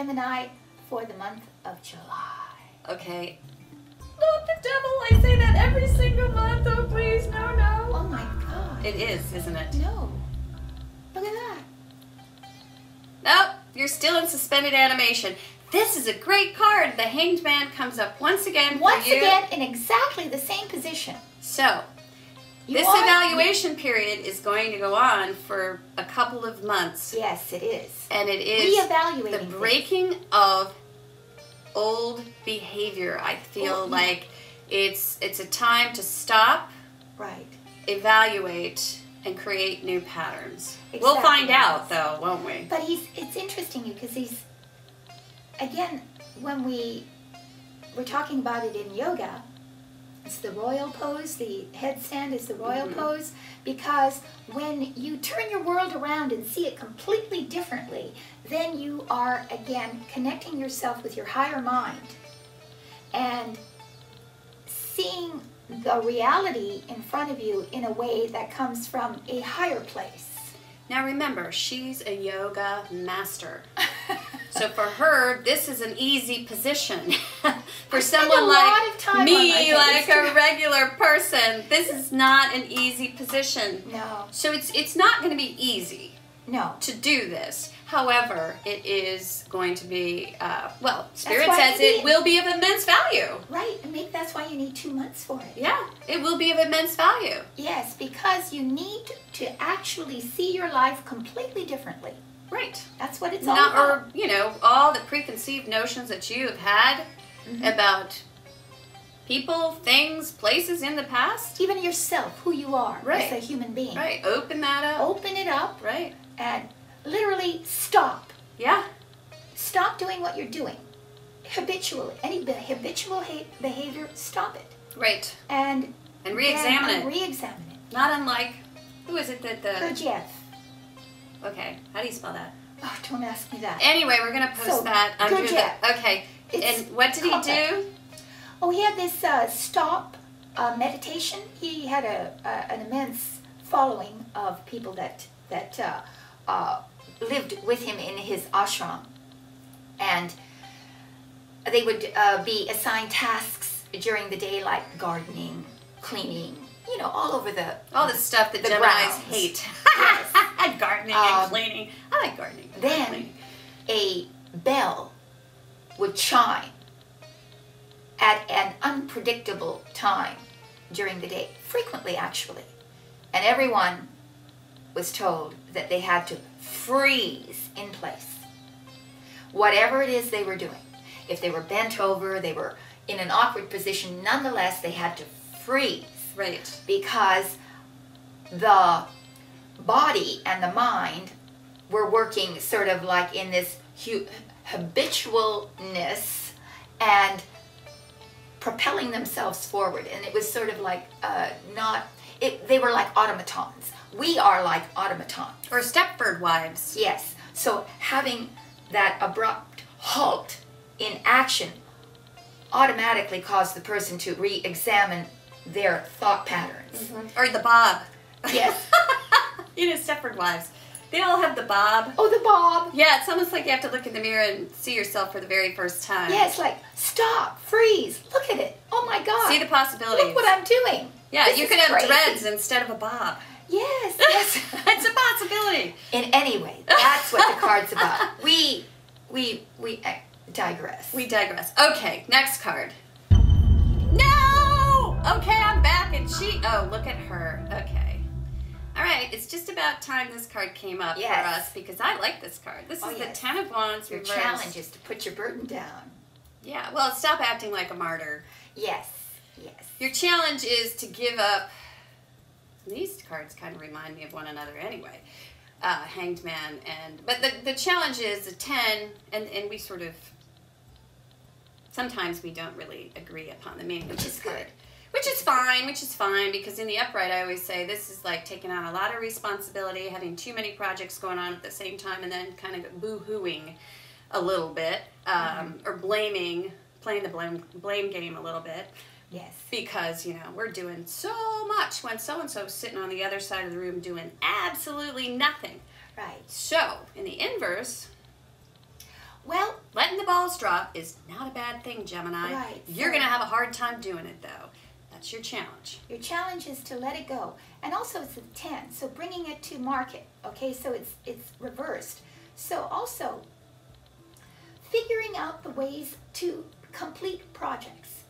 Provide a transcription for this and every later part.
Gemini for the month of July. Okay. Not the devil. I say that every single month. Oh, please. No, no. Oh my God. It is, isn't it? No. Look at that. Nope. You're still in suspended animation. This is a great card. The Hanged Man comes up once again for you. Again in exactly the same position. So, this evaluation period is going to go on for a couple of months. Yes, it is. And it is reevaluating the breaking of old behavior. I feel like it's a time to stop, right, evaluate, and create new patterns. Exactly. We'll find out, though, won't we? But it's interesting because he's, again, when we're talking about it in yoga, it's the royal pose, the headstand is the royal pose, because when you turn your world around and see it completely differently, then you are, again, connecting yourself with your higher mind and seeing the reality in front of you in a way that comes from a higher place. Now remember, she's a yoga master. So for her, this is an easy position. For someone like me, like a regular person, this is not an easy position. No. So it's not going to be easy. No. To do this. However, it is going to be, well, Spirit says it will be of immense value. Right, and maybe that's why you need 2 months for it. Yeah, it will be of immense value. Yes, because you need to actually see your life completely differently. Right. That's what it's all about. Or, you know, all the preconceived notions that you have had about people, things, places in the past. Even yourself, who you are as a human being. Right, open that up. Open it up. Right. And literally stop. Yeah. Stop doing what you're doing. Habitually. Any habitual behavior, stop it. Right. And re-examine it. Re-examine it. Not unlike, who is it that the... Gurdjieff. Okay, how do you spell that? Oh, don't ask me that. Anyway, we're going to post that under the... Okay. And what did he do? Oh, he had this stop meditation. He had an immense following of people that lived with him in his ashram, and they would be assigned tasks during the day, like gardening, cleaning, you know, all the stuff that Geminis hate. Yes. Gardening and cleaning. I like gardening. Then a bell would chime at an unpredictable time during the day, frequently actually, and everyone was told that they had to freeze in place. Whatever it is they were doing, if they were bent over, they were in an awkward position, nonetheless they had to freeze. Right. Because the body and the mind were working sort of like in this habitualness and propelling themselves forward, and it was sort of like they were like automatons. We are like automatons. Or Stepford wives. Yes. So having that abrupt halt in action automatically caused the person to re-examine their thought patterns. Or the bob. Yes. You know, Stepford wives. They all have the bob. Oh, the bob. Yeah, it's almost like you have to look in the mirror and see yourself for the very first time. Yes, like, stop, freeze, look at it. Oh my God. See the possibilities. Look what I'm doing. Yeah, this you could have dreads instead of a bob. Yes, yes. It's a possibility. In any way, that's what the card's about. We digress. We digress. Okay, next card. No! Okay, I'm back and oh, look at her. Okay. All right, it's just about time this card came up for us because I like this card. This is the Ten of Wands reversed. Your challenge is to put your burden down. Yeah, well, stop acting like a martyr. Yes, yes. Your challenge is to give up. These cards kind of remind me of one another anyway. Hanged Man, but the challenge is a 10, and we sort of, sometimes we don't really agree upon the meaning of this card. Which is fine, because in the upright I always say this is like taking on a lot of responsibility, having too many projects going on at the same time, and then kind of boo-hooing a little bit, or playing the blame game a little bit. Yes. Because, you know, we're doing so much when so-and-so's sitting on the other side of the room doing absolutely nothing. Right. So, in the inverse... Well, letting the balls drop is not a bad thing, Gemini. Right. You're going to have a hard time doing it, though. That's your challenge. Your challenge is to let it go. And also it's a 10, so bringing it to market. Okay, so it's reversed. So also figuring out the ways to complete projects.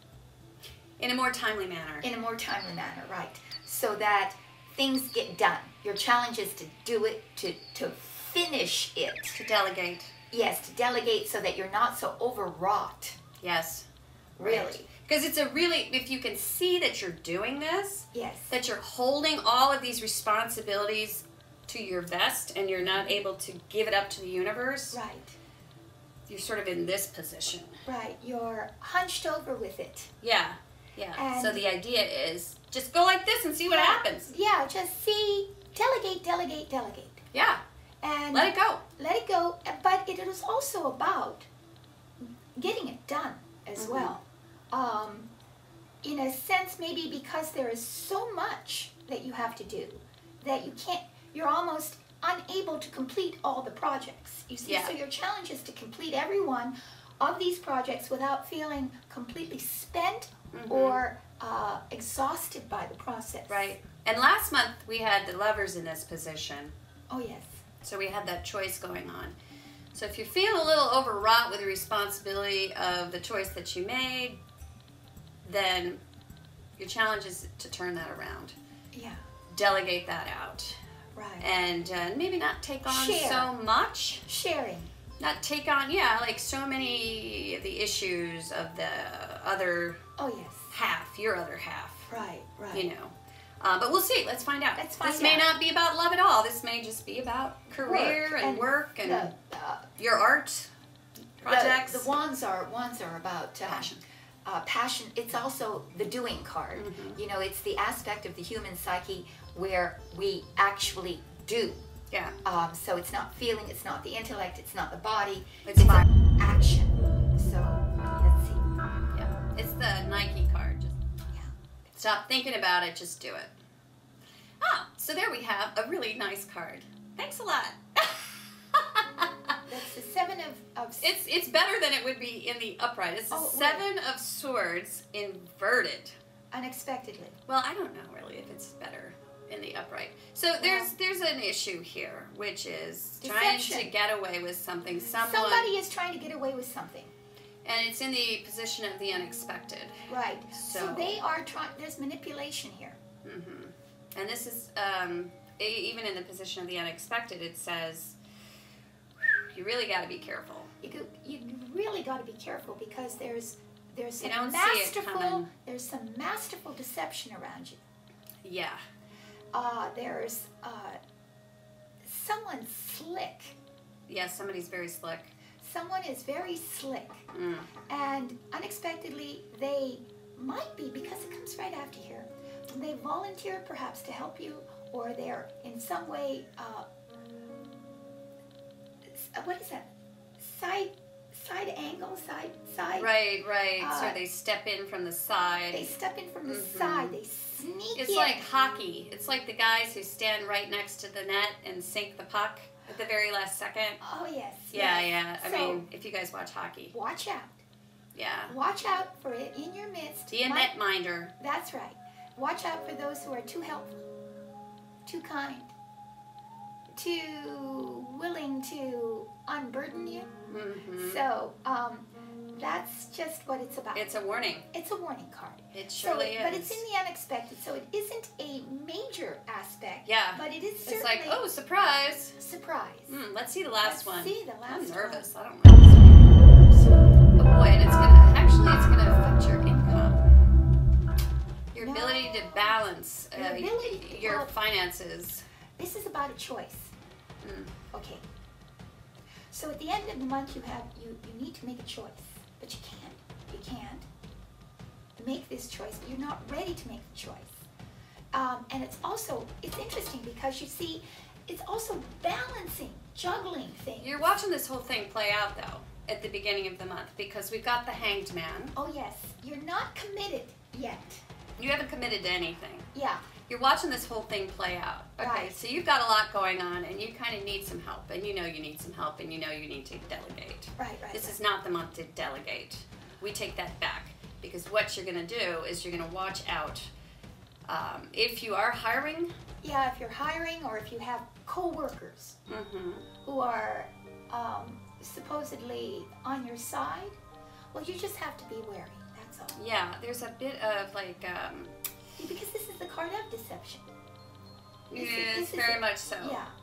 In a more timely manner. In a more timely manner, right. So that things get done. Your challenge is to do it, to finish it. To delegate. Yes, to delegate so that you're not so overwrought. Yes. Really. Because it's a really, if you can see that you're doing this, Yes. that you're holding all of these responsibilities to your vest and you're not able to give it up to the universe, Right. you're sort of in this position. Right. You're hunched over with it. Yeah. Yeah. And so the idea is just go like this and see what happens. Yeah, just see, delegate, delegate, delegate. Yeah. And let it go. Let it go. But it is also about getting it done as well. In a sense, maybe because there is so much that you have to do that you're almost unable to complete all the projects. You see, so your challenge is to complete every one of these projects without feeling completely spent or exhausted by the process. Right. And last month we had the Lovers in this position. Oh, yes. So we had that choice going on. So if you're feeling a little overwrought with the responsibility of the choice that you made, then your challenge is to turn that around. Yeah. Delegate that out. Right. And maybe not take on Share. so much. Sharing. Not take on, like so many of the issues of the other half, your other half. Right, right. You know. But we'll see. Let's find out. Let's find this may not be about love at all. This may just be about career and work and your art projects. The wands are about passion. Passion. It's also the doing card. You know, it's the aspect of the human psyche where we actually do. Yeah. So it's not feeling, it's not the intellect, it's not the body. It's action. So let's see. Yeah. It's the Nike card. Just stop thinking about it. Just do it. Ah, so there we have a really nice card. Thanks a lot. That's the Seven of It's better than it would be in the upright. It's the Seven of Swords inverted. Unexpectedly. Well, I don't know really if it's better in the upright. So there's an issue here, which is trying to get away with something. Somebody is trying to get away with something. And it's in the position of the unexpected. Right. So they are trying, there's manipulation here. And this is, even in the position of the unexpected, it says, you really got to be careful. You really got to be careful because there's some there's some masterful deception around you. Yeah. There's someone slick. Yeah, somebody's very slick. Someone is very slick. And unexpectedly, they might be, because it comes right after here, they volunteer perhaps to help you, or they're in some way, what is that? Side angle, side. Right. So they step in from the side. They step in from the side. They sneak in. It's like hockey. It's like the guys who stand right next to the net and sink the puck at the very last second. Oh, yes. Yeah. I mean, if you guys watch hockey. Watch out. Yeah. Watch out for it in your midst. Be a netminder. That's right. Watch out for those who are too helpful, too kind, too willing to unburden you. So that's just what it's about. It's a warning. It's a warning card. It surely is. But it's in the unexpected, so it isn't a major aspect. Yeah. But it is certainly... It's like, oh, surprise. Surprise. Let's see the last one. Let's see the last one. I'm nervous. I don't know this one. Oh boy, and it's gonna affect your income. Your ability to balance your finances. This is about a choice. Okay. So at the end of the month, you need to make a choice, but you can't make this choice. You're not ready to make the choice. And it's interesting because you see, it's also balancing, juggling things. You're watching this whole thing play out though at the beginning of the month because we've got the Hanged Man. Oh yes, you're not committed yet. You haven't committed to anything. Yeah, you're watching this whole thing play out. Okay, Right. so you've got a lot going on, and you kind of need some help, and you know you need some help, and you know you need to delegate. Right. This is not the month to delegate. We take that back, because what you're going to do is you're going to watch out. If you are hiring, Yeah, if you're hiring or if you have co-workers who are supposedly on your side, well, you just have to be wary. That's all. yeah, there's a bit of like, Because this is the card of deception. yes, very much so.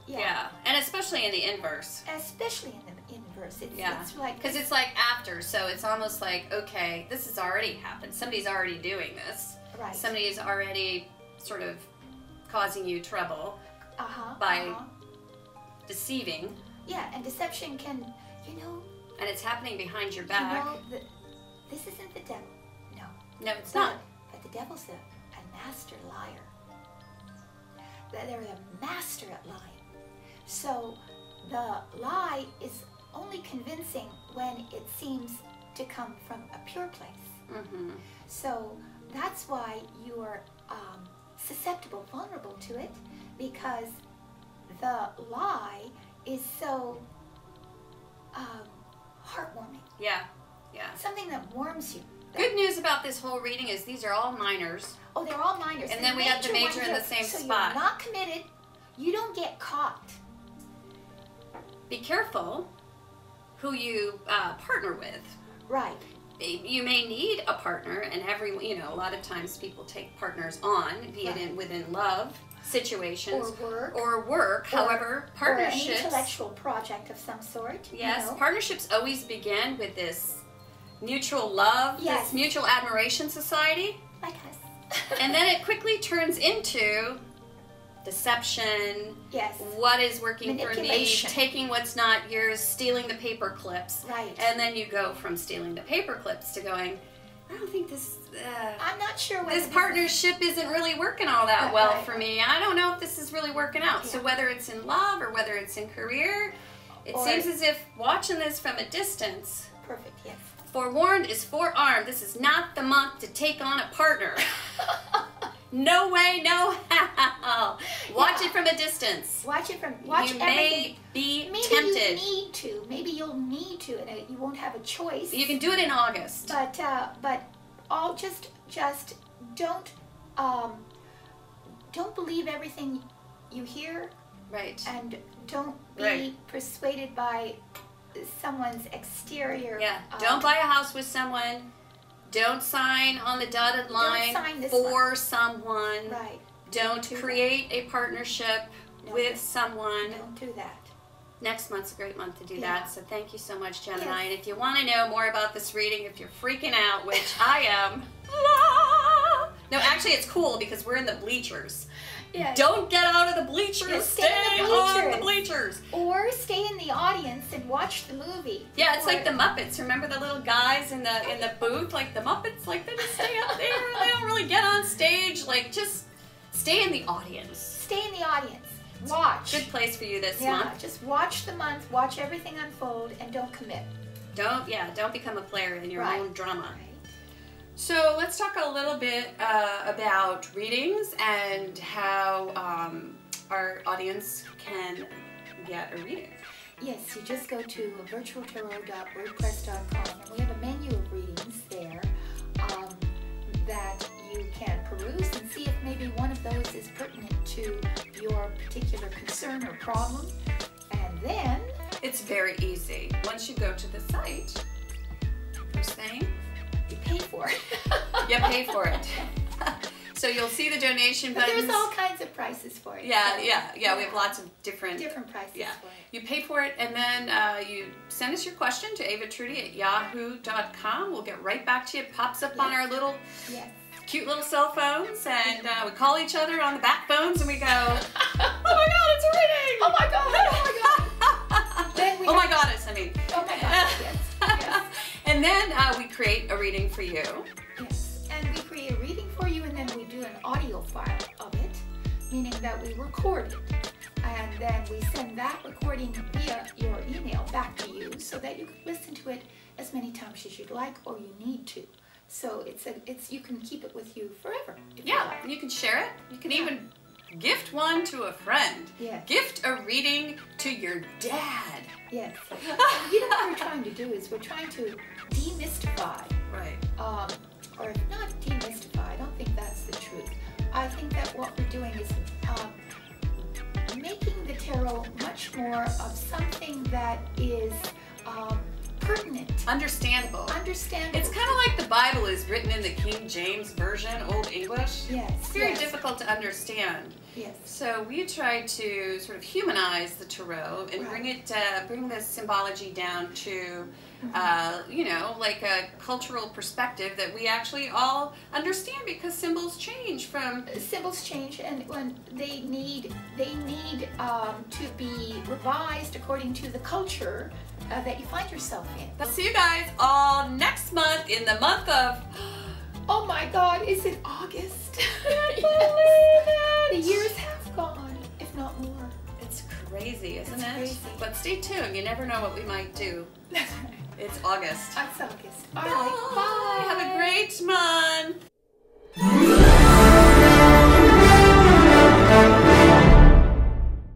Yeah. And especially in the inverse. Especially in the inverse. It's like Because it's like after, so it's almost like, okay, this has already happened. Somebody's already doing this. right. Somebody is already sort of causing you trouble by deceiving, Yeah, and deception can, you know, and it's happening behind your back. you know, this isn't the devil. No. No, it's not. But the devil's a master liar. They're the master at lying. So the lie is only convincing when it seems to come from a pure place. So that's why you are susceptible, vulnerable to it, because the lie is so heartwarming. Yeah. Something that warms you. Good news about this whole reading is these are all minors. Oh, they're all minors. And then we got the major one in the here. same so spot. You're not committed. You don't get caught. Be careful who you partner with. Right. You may need a partner, and a lot of times people take partners on, be it within love situations or work. However, partnerships, or an intellectual project of some sort. Yes, you know? partnerships always begin with this mutual love, Yes. this mutual admiration society, Like us. and then it quickly turns into deception. Yes. What is working for me? Manipulation. Taking what's not yours, stealing the paper clips. Right. And then you go from stealing the paper clips to going, I don't think this. I'm not sure whether This partnership isn't really working all that Right, well right. for me. I don't know if this is really working out. So Yeah. whether it's in love or whether it's in career, it Or- seems as if watching this from a distance. Perfect. Yes. Forewarned is forearmed. This is not the month to take on a partner. No way, no how. Watch it from a distance. Watch You everything. may be Maybe tempted. you need to. Maybe you'll need to, and you won't have a choice. You can do it in August. But all just don't believe everything you hear, Right. and don't be Right. persuaded by someone's exterior. Yeah. Don't buy a house with someone. Don't sign on the dotted line sign this for someone. Right. Don't do create a partnership No, with someone. Don't do that. Next month's a great month to do Yeah. that. So thank you so much, Gemini. Yes. And if you want to know more about this reading, if you're freaking out, which I am, no, actually it's cool because we're in the bleachers. Yeah. Don't get out of the bleachers. Yeah, stay stay in the on the bleachers. bleachers. Or stay in the audience and watch the movie. Yeah, it's Or- like the Muppets. Remember the little guys in the booth, like the Muppets, like they just stay up there. They don't really get on stage. Like just stay in the audience. Stay in the audience. Watch. Good place for you this Yeah, month. just watch the month, watch everything unfold, and don't commit. Don't become a player in your Right. own drama. Right. So let's talk a little bit about readings and how our audience can get a reading. Yes, you just go to virtualtarot.wordpress.com, and we have a menu of readings there that you can peruse and see if maybe one of those is pertinent to your particular concern or problem. And then It's very easy. Once you go to the site, first thing, you pay for it. you pay for it. So you'll see the donation But buttons. there's all kinds of prices for it. Yeah, so- yeah. We have lots of different prices Yeah. for it. You pay for it, and then you send us your question to avatrudy@yahoo.com. We'll get right back to you. It pops up on Yes. our little Yes. cute little cell phones, and we call each other on the back phones, and we go, "Oh my God, it's a reading! Oh my God! Oh my God! Then we Oh my have- goddess! I mean, Oh my God! Yes. Yes. and then we create a reading for you. Yes, and we create a reading for you, and then we do an audio file of it, meaning that we record it, and then we send that recording via your email back to you so that you can listen to it as many times as you'd like or you need to. So you can keep it with you forever. If you Yeah, like. you can share it. You can even gift one to a friend. Yes. Gift a reading to your dad. Yes. You know what we're trying to do is we're trying to demystify. Right. Or if not demystify, I don't think that's the truth. I think that what we're doing is making the tarot much more of something that is pertinent. Understandable. Understandable. It's kind of like the Bible is written in the King James Version, Old English. Yes. It's very difficult to understand. Yes. So we try to sort of humanize the tarot and bring the symbology down to, you know, like a cultural perspective that we actually all understand, because symbols change from. Symbols change, and when they need to be revised according to the culture that you find yourself in. I'll see you guys all next month in the month of. Oh my God! Is it August? The years have gone, if not more. It's crazy, isn't It's it? crazy. But stay tuned. You never know what we might do. It's August. It's August. All right. Bye. Have a great month.